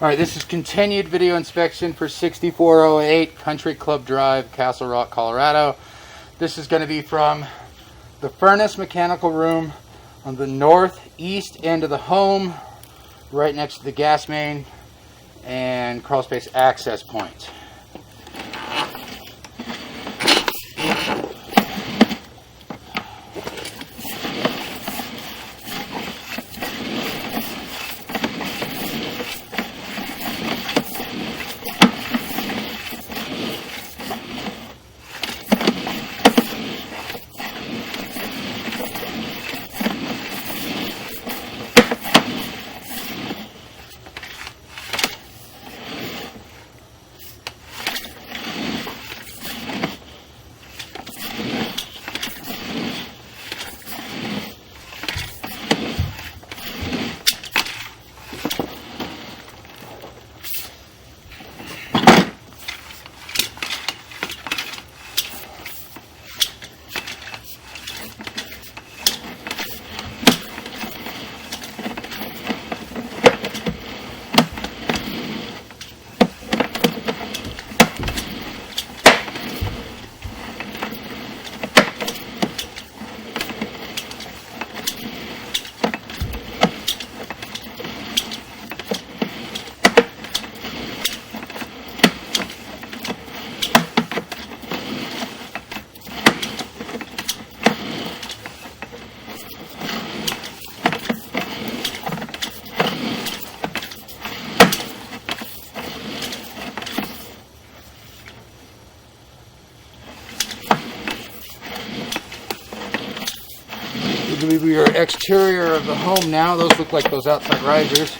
Alright, this is continued video inspection for 6408 Country Club Drive, Castle Rock, Colorado. This is going to be from the furnace mechanical room on the northeast end of the home, right next to the gas main and crawl space access point. This will be your exterior of the home now. Those look like those outside risers.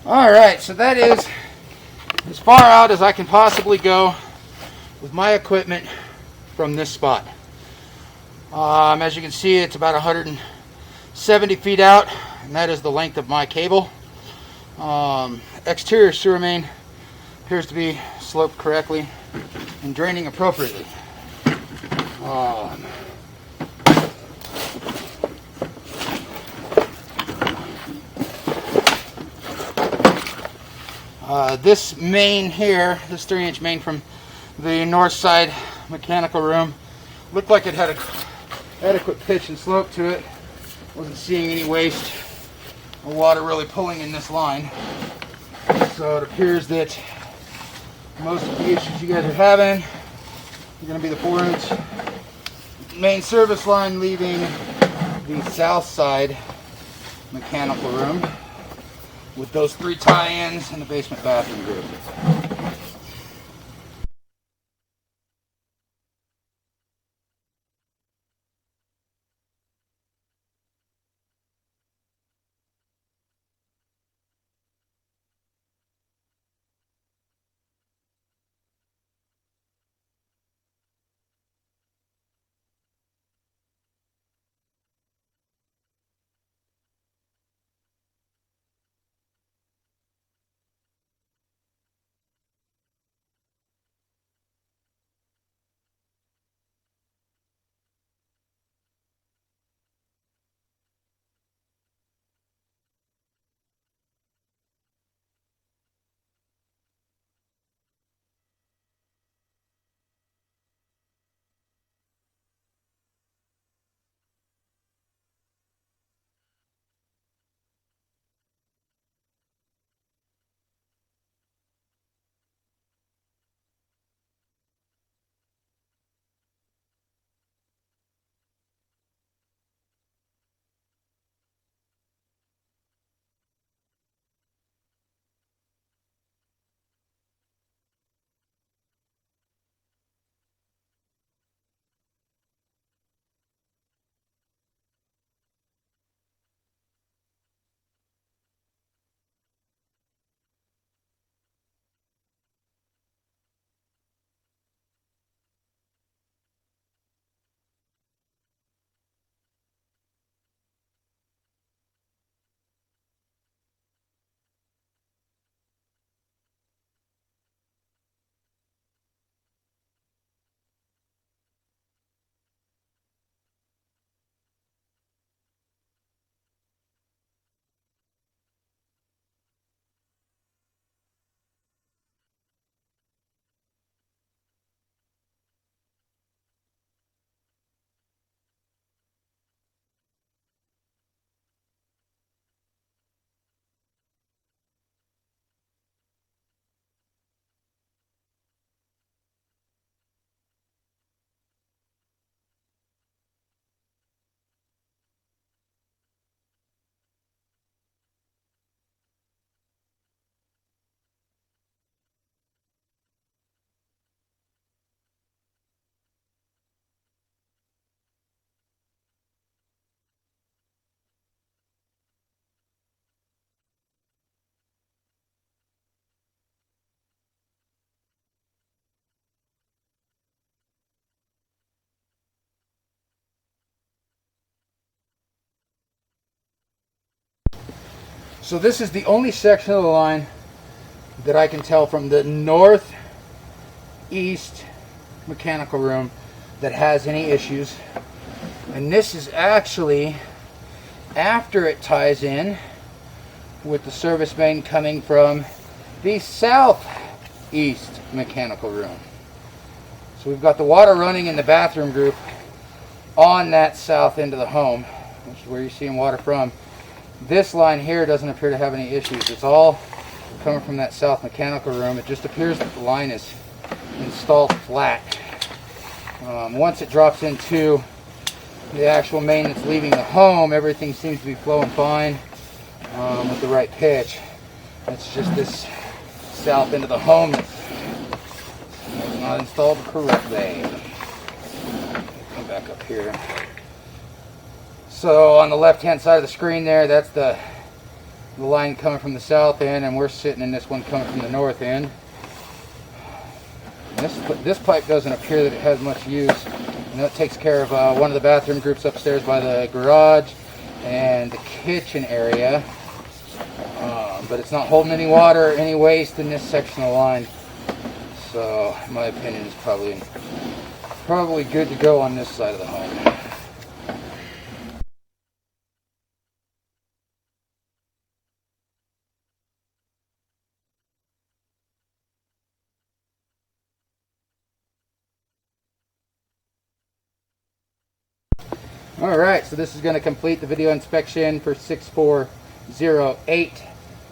Alright, so that is as far out as I can possibly go with my equipment from this spot. As you can see, it's about 170 feet out, and that is the length of my cable. Exterior sewer main appears to be sloped correctly and draining appropriately. This main here, this 3-inch main from the north side mechanical room, looked like it had an adequate pitch and slope to it. Wasn't seeing any waste or water really pulling in this line. So it appears that most of the issues you guys are having are going to be the 4-inch main service line leaving the south side mechanical room with those 3 tie-ins and the basement bathroom group. So this is the only section of the line that I can tell from the northeast mechanical room that has any issues. And this is actually after it ties in with the service main coming from the southeast mechanical room. So we've got the water running in the bathroom group on that south end of the home, which is where you're seeing water from. This line here doesn't appear to have any issues. It's all coming from that south mechanical room. It just appears that the line is installed flat. Once it drops into the actual main that's leaving the home, everything seems to be flowing fine with the right pitch. It's just this south end of the home that's not installed correctly. Come back up here. So on the left hand side of the screen there, that's the the line coming from the south end, and we're sitting in this one coming from the north end. This pipe doesn't appear that it has much use. And that takes care of one of the bathroom groups upstairs by the garage and the kitchen area. But it's not holding any water or any waste in this section of the line. So, in my opinion, it's probably good to go on this side of the home. Alright, so this is going to complete the video inspection for 6408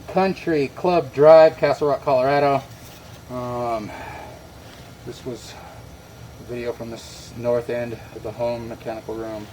Country Club Drive, Castle Rock, Colorado. This was a video from the north end of the home mechanical room.